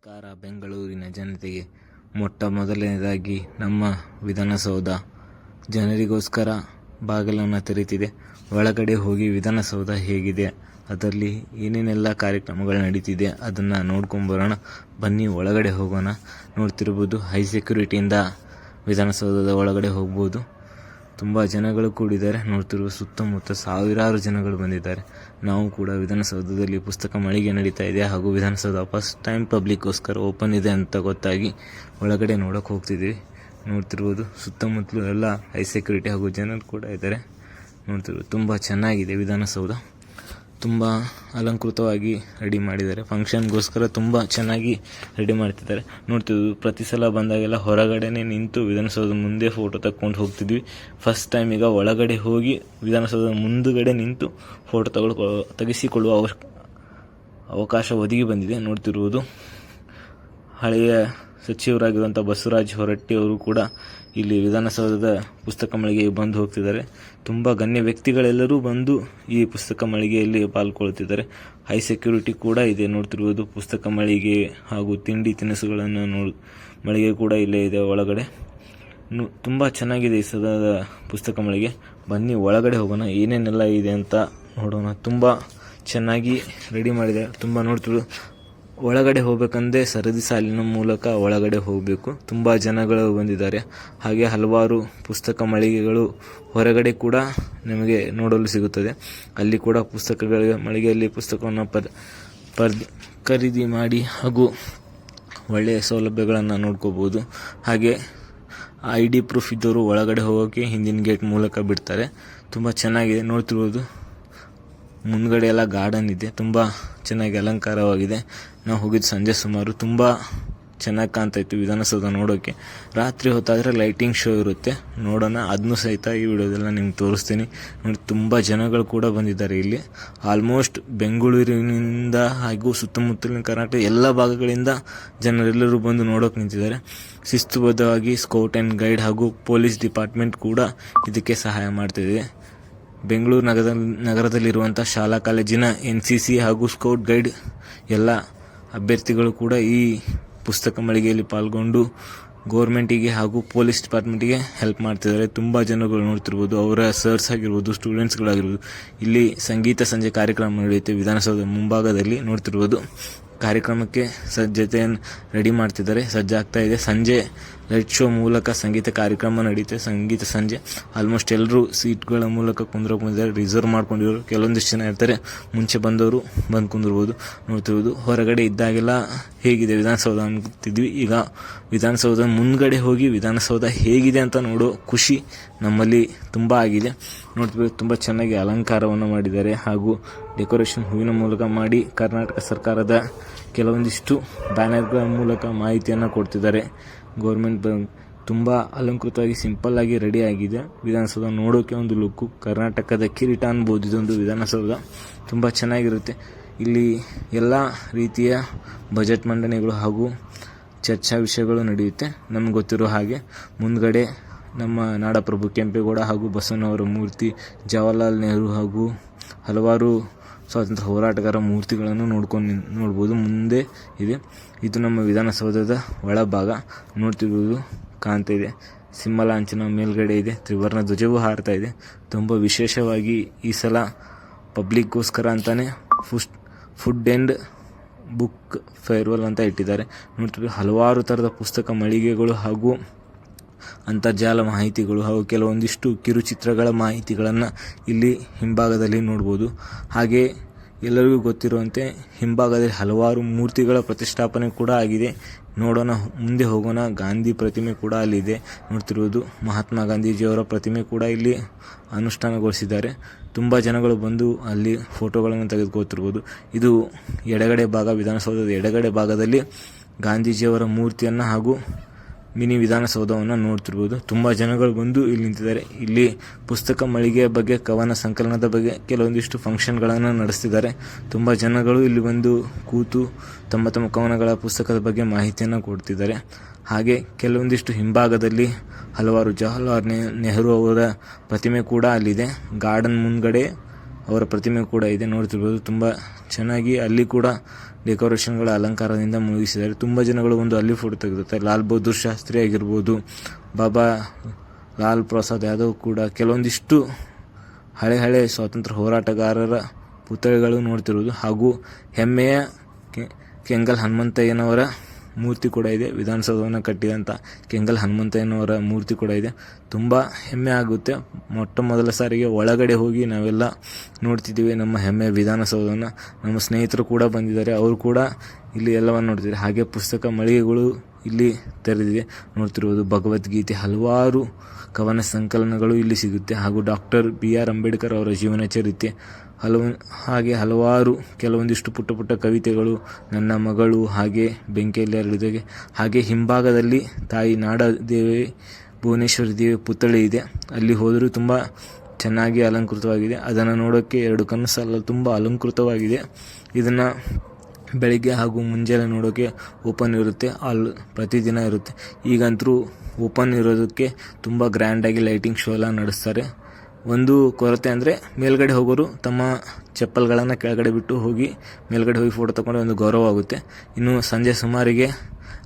ನಮಸ್ಕಾರ. ಬೆಂಗಳೂರಿನ ಜನತೆಗೆ ಮೊಟ್ಟ ಮೊದಲನೇದಾಗಿ ನಮ್ಮ ವಿಧಾನಸೌಧ ಜನರಿಗೋಸ್ಕರ ಬಾಗಿಲನ್ನು ತೆರೆಯುತ್ತಿದೆ. ಒಳಗಡೆ ಹೋಗಿ ವಿಧಾನಸೌಧ ಹೇಗಿದೆ, ಅದರಲ್ಲಿ ಏನೇನೆಲ್ಲ ಕಾರ್ಯಕ್ರಮಗಳು ನಡೀತಿದೆ ಅದನ್ನು ನೋಡ್ಕೊಂಬರೋಣ ಬನ್ನಿ. ಒಳಗಡೆ ಹೋಗೋಣ. ನೋಡ್ತಿರ್ಬೋದು, ಹೈ ಸೆಕ್ಯೂರಿಟಿಯಿಂದ ವಿಧಾನಸೌಧದ ಒಳಗಡೆ ಹೋಗ್ಬೋದು. ತುಂಬ ಜನಗಳು ಕೂಡಿದ್ದಾರೆ. ನೋಡ್ತಿರುವ ಸುತ್ತಮುತ್ತ ಸಾವಿರಾರು ಜನಗಳು ಬಂದಿದ್ದಾರೆ. ನಾವು ಕೂಡ ವಿಧಾನಸೌಧದಲ್ಲಿ ಪುಸ್ತಕ ಮಳಿಗೆ ನಡೀತಾ ಇದೆ ಹಾಗೂ ವಿಧಾನಸೌಧ ಫಸ್ಟ್ ಟೈಮ್ ಪಬ್ಲಿಕ್ಗೋಸ್ಕರ ಓಪನ್ ಇದೆ ಅಂತ ಗೊತ್ತಾಗಿ ಒಳಗಡೆ ನೋಡೋಕೆ ಹೋಗ್ತಿದ್ದೀವಿ. ನೋಡ್ತಿರ್ಬೋದು, ಸುತ್ತಮುತ್ತಲೂ ಎಲ್ಲ ಹೈ ಸೆಕ್ಯೂರಿಟಿ ಹಾಗೂ ಜನರು ಕೂಡ ಇದ್ದಾರೆ. ನೋಡ್ತಿರ್ಬೋದು, ತುಂಬ ಚೆನ್ನಾಗಿದೆ ವಿಧಾನಸೌಧ. ತುಂಬ ಅಲಂಕೃತವಾಗಿ ರೆಡಿ ಮಾಡಿದ್ದಾರೆ. ಫಂಕ್ಷನ್ಗೋಸ್ಕರ ತುಂಬ ಚೆನ್ನಾಗಿ ರೆಡಿ ಮಾಡ್ತಿದ್ದಾರೆ. ನೋಡ್ತಿದ್ವಿ, ಪ್ರತಿ ಸಲ ಬಂದಾಗೆಲ್ಲ ಹೊರಗಡೆನೇ ನಿಂತು ವಿಧಾನಸೌಧದ ಮುಂದೆ ಫೋಟೋ ತಕ್ಕೊಂಡು ಹೋಗ್ತಿದ್ವಿ. ಫಸ್ಟ್ ಟೈಮ್ ಈಗ ಒಳಗಡೆ ಹೋಗಿ ವಿಧಾನಸೌಧದ ಮುಂದುಗಡೆ ನಿಂತು ಫೋಟೋ ತೆಗೆಸಿಕೊಳ್ಳುವ ಅವಕಾಶ ಒದಗಿ ಬಂದಿದೆ. ನೋಡ್ತಿರುವುದು, ಹಳೆಯ ಸಚಿವರಾಗಿರುವಂಥ ಬಸವರಾಜ ಹೊರಟ್ಟಿ ಅವರು ಕೂಡ ಇಲ್ಲಿ ವಿಧಾನಸೌಧದ ಪುಸ್ತಕ ಮಳಿಗೆಗೆ ಬಂದು ಹೋಗ್ತಿದ್ದಾರೆ. ತುಂಬ ಗಣ್ಯ ವ್ಯಕ್ತಿಗಳೆಲ್ಲರೂ ಬಂದು ಈ ಪುಸ್ತಕ ಮಳಿಗೆಯಲ್ಲಿ ಪಾಲ್ಗೊಳ್ತಿದ್ದಾರೆ. ಹೈ ಸೆಕ್ಯೂರಿಟಿ ಕೂಡ ಇದೆ. ನೋಡ್ತಿರುವುದು, ಪುಸ್ತಕ ಮಳಿಗೆ ಹಾಗೂ ತಿಂಡಿ ತಿನಿಸುಗಳನ್ನು ಮಳಿಗೆ ಕೂಡ ಇಲ್ಲೇ ಇದೆ ಒಳಗಡೆ. ತುಂಬ ಚೆನ್ನಾಗಿದೆ ಈ ಸದದ ಪುಸ್ತಕ ಮಳಿಗೆ. ಬನ್ನಿ ಒಳಗಡೆ ಹೋಗೋಣ, ಏನೇನೆಲ್ಲ ಇದೆ ಅಂತ ನೋಡೋಣ. ತುಂಬ ಚೆನ್ನಾಗಿ ರೆಡಿ ಮಾಡಿದೆ. ತುಂಬ ನೋಡ್ತಿರೋದು, ಒಳಗಡೆ ಹೋಗ್ಬೇಕಂದ್ರೆ ಸರದಿ ಸಾಲಿನ ಮೂಲಕ ಒಳಗಡೆ ಹೋಗಬೇಕು. ತುಂಬ ಜನಗಳು ಬಂದಿದ್ದಾರೆ. ಹಾಗೆ ಹಲವಾರು ಪುಸ್ತಕ ಮಳಿಗೆಗಳು ಹೊರಗಡೆ ಕೂಡ ನಮಗೆ ನೋಡಲು ಸಿಗುತ್ತದೆ. ಅಲ್ಲಿ ಕೂಡ ಪುಸ್ತಕಗಳ ಮಳಿಗೆಯಲ್ಲಿ ಪುಸ್ತಕವನ್ನು ಖರೀದಿ ಮಾಡಿ ಹಾಗೂ ಒಳ್ಳೆಯ ಸೌಲಭ್ಯಗಳನ್ನು ನೋಡ್ಕೋಬೋದು. ಹಾಗೆ ID ಪ್ರೂಫ್ ಇದ್ದವರು ಒಳಗಡೆ ಹೋಗೋಕ್ಕೆ ಹಿಂದಿನ ಗೇಟ್ ಮೂಲಕ ಬಿಡ್ತಾರೆ. ತುಂಬ ಚೆನ್ನಾಗಿದೆ. ನೋಡ್ತಿರ್ಬೋದು, ಮುಂದ್ಗಡೆ ಎಲ್ಲ ಗಾರ್ಡನ್ ಇದೆ. ತುಂಬ ಚೆನ್ನಾಗಿ ಅಲಂಕಾರವಾಗಿದೆ. ನಾವು ಹೋಗಿದ್ದು ಸಂಜೆ ಸುಮಾರು. ತುಂಬ ಚೆನ್ನಾಗಿ ಕಾಣ್ತಾ ಇತ್ತು ವಿಧಾನಸೌಧ ನೋಡೋಕ್ಕೆ. ರಾತ್ರಿ ಹೊತ್ತಾದರೆ ಲೈಟಿಂಗ್ ಶೋ ಇರುತ್ತೆ, ನೋಡೋಣ. ಅದನ್ನು ಸಹಿತ ಈ ವಿಡಿಯೋದೆಲ್ಲ ನಿಮ್ಗೆ ತೋರಿಸ್ತೀನಿ. ನೋಡಿ, ತುಂಬ ಜನಗಳು ಕೂಡ ಬಂದಿದ್ದಾರೆ ಇಲ್ಲಿ. ಆಲ್ಮೋಸ್ಟ್ ಬೆಂಗಳೂರಿನಿಂದ ಹಾಗೂ ಸುತ್ತಮುತ್ತಲಿನ ಕರ್ನಾಟಕ ಎಲ್ಲ ಭಾಗಗಳಿಂದ ಜನರೆಲ್ಲರೂ ಬಂದು ನೋಡೋಕೆ ನಿಂತಿದ್ದಾರೆ. ಶಿಸ್ತುಬದ್ಧವಾಗಿ ಸ್ಕೌಟ್ ಆ್ಯಂಡ್ ಗೈಡ್ ಹಾಗೂ ಪೊಲೀಸ್ ಡಿಪಾರ್ಟ್ಮೆಂಟ್ ಕೂಡ ಇದಕ್ಕೆ ಸಹಾಯ ಮಾಡ್ತಿದೆ. ಬೆಂಗಳೂರು ನಗರದಲ್ಲಿರುವಂಥ ಶಾಲಾ ಕಾಲೇಜಿನ NCC ಹಾಗೂ ಸ್ಕೌಟ್ ಗೈಡ್ ಎಲ್ಲ ಅಭ್ಯರ್ಥಿಗಳು ಕೂಡ ಈ ಪುಸ್ತಕ ಮಳಿಗೆಯಲ್ಲಿ ಪಾಲ್ಗೊಂಡು ಗೋರ್ಮೆಂಟಿಗೆ ಹಾಗೂ ಪೊಲೀಸ್ ಡಿಪಾರ್ಟ್ಮೆಂಟಿಗೆ ಹೆಲ್ಪ್ ಮಾಡ್ತಿದ್ದಾರೆ. ತುಂಬ ಜನಗಳು ನೋಡ್ತಿರ್ಬೋದು, ಅವರ ಸರ್ಸ್ ಆಗಿರ್ಬೋದು, ಸ್ಟೂಡೆಂಟ್ಸ್ಗಳಾಗಿರ್ಬೋದು. ಇಲ್ಲಿ ಸಂಗೀತ ಸಂಜೆ ಕಾರ್ಯಕ್ರಮ ನಡೆಯುತ್ತೆ ವಿಧಾನಸೌಧ ಮುಂಭಾಗದಲ್ಲಿ. ನೋಡ್ತಿರ್ಬೋದು, ಕಾರ್ಯಕ್ರಮಕ್ಕೆ ಸಜ್ಜತೆಯನ್ನು ರೆಡಿ ಮಾಡ್ತಿದ್ದಾರೆ, ಸಜ್ಜಾಗ್ತಾ ಇದೆ. ಸಂಜೆ ಲೈಟ್ ಶೋ ಮೂಲಕ ಸಂಗೀತ ಕಾರ್ಯಕ್ರಮ ನಡೆಯುತ್ತೆ. ಸಂಗೀತ ಸಂಜೆ ಆಲ್ಮೋಸ್ಟ್ ಎಲ್ಲರೂ ಸೀಟ್ಗಳ ಮೂಲಕ ಕುಂದ್ರಕೊಂಡಿದ್ದಾರೆ. ರಿಸರ್ವ್ ಮಾಡ್ಕೊಂಡಿರೋರು ಕೆಲವೊಂದಿಷ್ಟು ಜನ ಇರ್ತಾರೆ. ಮುಂಚೆ ಬಂದವರು ಬಂದು ಕುಂದಿರ್ಬೋದು. ನೋಡ್ತಿರ್ಬೋದು, ಹೊರಗಡೆ ಇದ್ದಾಗೆಲ್ಲ ಹೇಗಿದೆ ವಿಧಾನಸೌಧ ಅಂತಿದ್ವಿ. ಈಗ ವಿಧಾನಸೌಧ ಮುಂದ್ಗಡೆ ಹೋಗಿ ವಿಧಾನಸೌಧ ಹೇಗಿದೆ ಅಂತ ನೋಡೋ ಖುಷಿ ನಮ್ಮಲ್ಲಿ ತುಂಬ ಆಗಿದೆ. ನೋಡ್ತಿರ್ಬೋದು, ತುಂಬ ಚೆನ್ನಾಗಿ ಅಲಂಕಾರವನ್ನು ಮಾಡಿದ್ದಾರೆ ಹಾಗೂ ಡೆಕೋರೇಷನ್ ಹೂವಿನ ಮೂಲಕ ಮಾಡಿ ಕರ್ನಾಟಕ ಸರ್ಕಾರದ ಕೆಲವೊಂದಿಷ್ಟು ಬ್ಯಾನರ್ಗಳ ಮೂಲಕ ಮಾಹಿತಿಯನ್ನು ಕೊಡ್ತಿದ್ದಾರೆ. ಗೌರ್ಮೆಂಟ್ ತುಂಬ ಅಲಂಕೃತವಾಗಿ ಸಿಂಪಲ್ ಆಗಿ ರೆಡಿ ಆಗಿದೆ ವಿಧಾನಸೌಧ. ನೋಡೋಕೆ ಒಂದು ಲುಕ್ಕು, ಕರ್ನಾಟಕದ ಕಿರೀಟ ಅನ್ಬೋದು ಇದೊಂದು ವಿಧಾನಸೌಧ. ತುಂಬ ಚೆನ್ನಾಗಿರುತ್ತೆ. ಇಲ್ಲಿ ಎಲ್ಲ ರೀತಿಯ ಬಜೆಟ್ ಮಂಡನೆಗಳು ಹಾಗೂ ಚರ್ಚಾ ವಿಷಯಗಳು ನಡೆಯುತ್ತೆ. ನಮ್ಗೆ ಗೊತ್ತಿರೋ ಹಾಗೆ ಮುಂದ್ಗಡೆ ನಮ್ಮ ನಾಡಪ್ರಭು ಕೆಂಪೇಗೌಡ ಹಾಗೂ ಬಸವಣ್ಣವರ ಮೂರ್ತಿ, ಜವಾಹರ್ಲಾಲ್ ನೆಹರು ಹಾಗೂ ಹಲವಾರು ಸ್ವಾತಂತ್ರ್ಯ ಹೋರಾಟಗಾರ ಮೂರ್ತಿಗಳನ್ನು ನೋಡ್ಬೋದು. ಮುಂದೆ ಇದೆ. ಇದು ನಮ್ಮ ವಿಧಾನಸೌಧದ ಒಳಭಾಗ. ನೋಡ್ತಿರುವುದು ಕಾಣ್ತಾ ಇದೆ. ಸಿಂಹಲಾಂಛನ ಮೇಲ್ಗಡೆ ಇದೆ. ತ್ರಿವರ್ಣ ಧ್ವಜವೂ ಹಾರ್ತಾ ಇದೆ. ತುಂಬ ವಿಶೇಷವಾಗಿ ಈ ಸಲ ಪಬ್ಲಿಕ್ಗೋಸ್ಕರ ಅಂತಾನೆ ಫುಡ್ ಆ್ಯಂಡ್ ಬುಕ್ ಫೇರ್ವೆಲ್ ಅಂತ ಇಟ್ಟಿದ್ದಾರೆ. ನೋಡ್ತಿದ್ರು, ಹಲವಾರು ಥರದ ಪುಸ್ತಕ ಮಳಿಗೆಗಳು ಹಾಗೂ ಅಂತರ್ಜಾಲ ಮಾಹಿತಿಗಳು ಹಾಗೂ ಕೆಲವೊಂದಿಷ್ಟು ಕಿರುಚಿತ್ರಗಳ ಮಾಹಿತಿಗಳನ್ನು ಇಲ್ಲಿ ಹಿಂಭಾಗದಲ್ಲಿ ನೋಡ್ಬೋದು. ಹಾಗೆ ಎಲ್ಲರಿಗೂ ಗೊತ್ತಿರುವಂತೆ ಹಿಂಭಾಗದಲ್ಲಿ ಹಲವಾರು ಮೂರ್ತಿಗಳ ಪ್ರತಿಷ್ಠಾಪನೆ ಕೂಡ ಆಗಿದೆ. ನೋಡೋಣ, ಮುಂದೆ ಹೋಗೋಣ. ಗಾಂಧಿ ಪ್ರತಿಮೆ ಕೂಡ ಅಲ್ಲಿದೆ. ನೋಡ್ತಿರುವುದು, ಮಹಾತ್ಮ ಗಾಂಧೀಜಿಯವರ ಪ್ರತಿಮೆ ಕೂಡ ಇಲ್ಲಿ ಅನುಷ್ಠಾನಗೊಳಿಸಿದ್ದಾರೆ. ತುಂಬ ಜನಗಳು ಬಂದು ಅಲ್ಲಿ ಫೋಟೋಗಳನ್ನು ತೆಗೆದುಕೊಳ್ತಿರ್ಬೋದು. ಇದು ಎಡಗಡೆ ಭಾಗ, ವಿಧಾನಸೌಧದ ಎಡಗಡೆ ಭಾಗದಲ್ಲಿ ಗಾಂಧೀಜಿಯವರ ಮೂರ್ತಿಯನ್ನು ಹಾಗೂ ಮಿನಿ ವಿಧಾನಸೌಧವನ್ನು ನೋಡ್ತಿರ್ಬೋದು. ತುಂಬ ಜನಗಳು ಬಂದು ಇಲ್ಲಿ ನಿಂತಿದ್ದಾರೆ. ಇಲ್ಲಿ ಪುಸ್ತಕ ಮಳಿಗೆಯ ಬಗ್ಗೆ, ಕವನ ಸಂಕಲನದ ಬಗ್ಗೆ ಕೆಲವೊಂದಿಷ್ಟು ಫಂಕ್ಷನ್ಗಳನ್ನು ನಡೆಸ್ತಿದ್ದಾರೆ. ತುಂಬ ಜನಗಳು ಇಲ್ಲಿ ಬಂದು ಕೂತು ತಮ್ಮ ತಮ್ಮ ಕವನಗಳ ಪುಸ್ತಕದ ಬಗ್ಗೆ ಮಾಹಿತಿಯನ್ನು ಕೊಡ್ತಿದ್ದಾರೆ. ಹಾಗೆ ಕೆಲವೊಂದಿಷ್ಟು ಹಿಂಭಾಗದಲ್ಲಿ ಹಲವಾರು ಜವಾಹರ್ಲಾಲ್ ನೆಹರು ಅವರ ಪ್ರತಿಮೆ ಕೂಡ ಅಲ್ಲಿದೆ. ಗಾರ್ಡನ್ ಮುಂದ್ಗಡೆ ಅವರ ಪ್ರತಿಮೆ ಕೂಡ ಇದೆ, ನೋಡ್ತಿರ್ಬೋದು. ತುಂಬ ಚೆನ್ನಾಗಿ ಅಲ್ಲಿ ಕೂಡ ಡೆಕೋರೇಷನ್ಗಳ ಅಲಂಕಾರದಿಂದ ಮುಗಿಸಿದ್ದಾರೆ. ತುಂಬ ಜನಗಳು ಒಂದು ಅಲ್ಲಿ ಫೋಟೋ ತೆಗೆದುತ್ತಾರೆ. ಲಾಲ್ ಬಹದ್ದೂರ್ ಶಾಸ್ತ್ರಿ ಆಗಿರ್ಬೋದು, ಬಾಬಾ ಲಾಲ್ ಪ್ರಸಾದ್ ಯಾದವ್ ಕೂಡ, ಕೆಲವೊಂದಿಷ್ಟು ಹಳೆ ಸ್ವಾತಂತ್ರ್ಯ ಹೋರಾಟಗಾರರ ಪುತ್ಥಳಿಗಳು ನೋಡ್ತಿರೋದು. ಹಾಗೂ ಹೆಮ್ಮೆಯ ಕೆಂಗಲ್ ಹನುಮಂತಯ್ಯನವರ ಮೂರ್ತಿ ಕೂಡ ಇದೆ. ವಿಧಾನಸೌಧವನ್ನು ಕಟ್ಟಿದಂಥ ಕೆಂಗಲ್ ಹನುಮಂತಯ್ಯನವರ ಮೂರ್ತಿ ಕೂಡ ಇದೆ. ತುಂಬ ಹೆಮ್ಮೆ ಆಗುತ್ತೆ. ಮೊಟ್ಟ ಮೊದಲ ಸಾರಿಗೆ ಒಳಗಡೆ ಹೋಗಿ ನಾವೆಲ್ಲ ನೋಡ್ತಿದ್ದೀವಿ ನಮ್ಮ ಹೆಮ್ಮೆಯ ವಿಧಾನಸೌಧವನ್ನು. ನಮ್ಮ ಸ್ನೇಹಿತರು ಕೂಡ ಬಂದಿದ್ದಾರೆ, ಅವರು ಕೂಡ ಇಲ್ಲಿ ಎಲ್ಲವನ್ನು ನೋಡ್ತಿದ್ದಾರೆ. ಹಾಗೆ ಪುಸ್ತಕ ಮಳಿಗೆಗಳು ಇಲ್ಲಿ ತೆರೆದಿದೆ, ನೋಡ್ತಿರ್ಬೋದು. ಭಗವದ್ಗೀತೆ, ಹಲವಾರು ಕವನ ಸಂಕಲನಗಳು ಇಲ್ಲಿ ಸಿಗುತ್ತೆ. ಹಾಗೂ ಡಾಕ್ಟರ್ BR ಅಂಬೇಡ್ಕರ್ ಅವರ ಜೀವನ ಚರಿತ್ರೆ, ಹಾಗೆ ಹಲವಾರು ಕೆಲವೊಂದಿಷ್ಟು ಪುಟ್ಟ ಕವಿತೆಗಳು, ನನ್ನ ಮಗಳು, ಹಾಗೆ ಬೆಂಕಿಯಲ್ಲಿ ಅರಳಿದಾಗೆ. ಹಾಗೆ ಹಿಂಭಾಗದಲ್ಲಿ ತಾಯಿ ನಾಡದೇವಿ ಭುವನೇಶ್ವರಿ ದೇವಿ ಪುತ್ಥಳಿ ಇದೆ. ಅಲ್ಲಿ ಹೋದರೂ ತುಂಬ ಚೆನ್ನಾಗಿ ಅಲಂಕೃತವಾಗಿದೆ. ಅದನ್ನು ನೋಡೋಕ್ಕೆ ಎರಡು ಕಣ್ಣು ಸಾಲಲ್ಲ, ತುಂಬ ಅಲಂಕೃತವಾಗಿದೆ. ಇದನ್ನು ಬೆಳಿಗ್ಗೆ ಹಾಗೂ ಮುಂಜಾನೆ ನೋಡೋಕ್ಕೆ ಓಪನ್ ಇರುತ್ತೆ, ಪ್ರತಿದಿನ ಇರುತ್ತೆ. ಈಗಂತರೂ ಓಪನ್ ಇರೋದಕ್ಕೆ ತುಂಬ ಗ್ರ್ಯಾಂಡಾಗಿ ಲೈಟಿಂಗ್ ಶೋ ಎಲ್ಲ ನಡೆಸ್ತಾರೆ. ಒಂದು ಕೊರತೆ ಅಂದರೆ ಮೇಲ್ಗಡೆ ಹೋಗೋರು ತಮ್ಮ ಚಪ್ಪಲ್ಗಳನ್ನು ಕೆಳಗಡೆ ಬಿಟ್ಟು ಹೋಗಿ ಮೇಲ್ಗಡೆ ಹೋಗಿ ಫೋಟೋ ತಗೊಂಡು ಒಂದು ಗೌರವ ಆಗುತ್ತೆ. ಇನ್ನು ಸಂಜೆ ಸುಮಾರಿಗೆ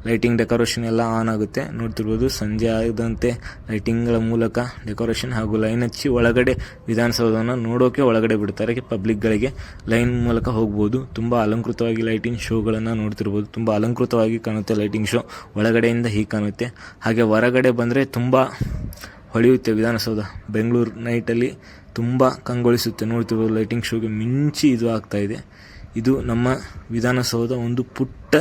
ಲೈಟಿಂಗ್ ಡೆಕೋರೇಷನ್ ಎಲ್ಲ ಆನ್ ಆಗುತ್ತೆ, ನೋಡ್ತಿರ್ಬೋದು. ಸಂಜೆ ಆದಂತೆ ಲೈಟಿಂಗ್ಗಳ ಮೂಲಕ ಡೆಕೋರೇಷನ್ ಹಾಗೂ ಲೈನ್ ಹಚ್ಚಿ ಒಳಗಡೆ ವಿಧಾನಸೌಧವನ್ನು ನೋಡೋಕೆ ಒಳಗಡೆ ಬಿಡ್ತಾರೆ. ಪಬ್ಲಿಕ್ಗಳಿಗೆ ಲೈನ್ ಮೂಲಕ ಹೋಗ್ಬೋದು. ತುಂಬ ಅಲಂಕೃತವಾಗಿ ಲೈಟಿಂಗ್ ಶೋಗಳನ್ನು ನೋಡ್ತಿರ್ಬೋದು. ತುಂಬ ಅಲಂಕೃತವಾಗಿ ಕಾಣುತ್ತೆ ಲೈಟಿಂಗ್ ಶೋ, ಒಳಗಡೆಯಿಂದ ಹೀಗೆ ಕಾಣುತ್ತೆ. ಹಾಗೆ ಹೊರಗಡೆ ಬಂದರೆ ತುಂಬ ಹೊಳೆಯುತ್ತೆ ವಿಧಾನಸೌಧ. ಬೆಂಗಳೂರು ನೈಟಲ್ಲಿ ತುಂಬ ಕಂಗೊಳಿಸುತ್ತೆ, ನೋಡ್ತಿರ್ಬೋದು. ಲೈಟಿಂಗ್ ಶೋಗೆ ಮಿಂಚಿ ಇದು ಆಗ್ತಾಯಿದೆ. ಇದು ನಮ್ಮ ವಿಧಾನಸೌಧ ಒಂದು ಪುಟ್ಟ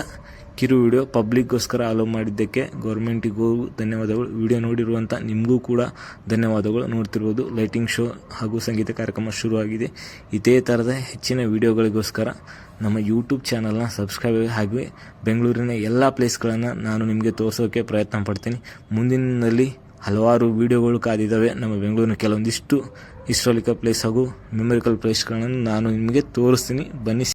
ಕಿರು ವಿಡಿಯೋ. ಪಬ್ಲಿಕ್ಗೋಸ್ಕರ ಅಲೋ ಮಾಡಿದ್ದಕ್ಕೆ ಗೌರ್ಮೆಂಟಿಗೂ ಧನ್ಯವಾದಗಳು. ವಿಡಿಯೋ ನೋಡಿರುವಂಥ ನಿಮಗೂ ಕೂಡ ಧನ್ಯವಾದಗಳು. ನೋಡ್ತಿರ್ಬೋದು, ಲೈಟಿಂಗ್ ಶೋ ಹಾಗೂ ಸಂಗೀತ ಕಾರ್ಯಕ್ರಮ ಶುರುವಾಗಿದೆ. ಇದೇ ಥರದ ಹೆಚ್ಚಿನ ವಿಡಿಯೋಗಳಿಗೋಸ್ಕರ ನಮ್ಮ ಯೂಟ್ಯೂಬ್ ಚಾನಲ್ನ ಸಬ್ಸ್ಕ್ರೈಬ್ ಹಾಗೆ ಬೆಂಗಳೂರಿನ ಎಲ್ಲ ಪ್ಲೇಸ್ಗಳನ್ನು ನಾನು ನಿಮಗೆ ತೋರಿಸೋಕ್ಕೆ ಪ್ರಯತ್ನ ಪಡ್ತೀನಿ. ಮುಂದಿನಲ್ಲಿ ಹಲವಾರು ವಿಡಿಯೋಗಳು ಕಾದಿದ್ದಾವೆ. ನಮ್ಮ ಬೆಂಗಳೂರಿನ ಕೆಲವೊಂದಿಷ್ಟು ಹಿಸ್ಟಾರಿಕಲ್ ಪ್ಲೇಸ್ ಹಾಗೂ ಮೆಮೊರಿಕಲ್ ಪ್ಲೇಸ್ಗಳನ್ನು ನಾನು ನಿಮಗೆ ತೋರಿಸ್ತೀನಿ, ಬನ್ನಿ.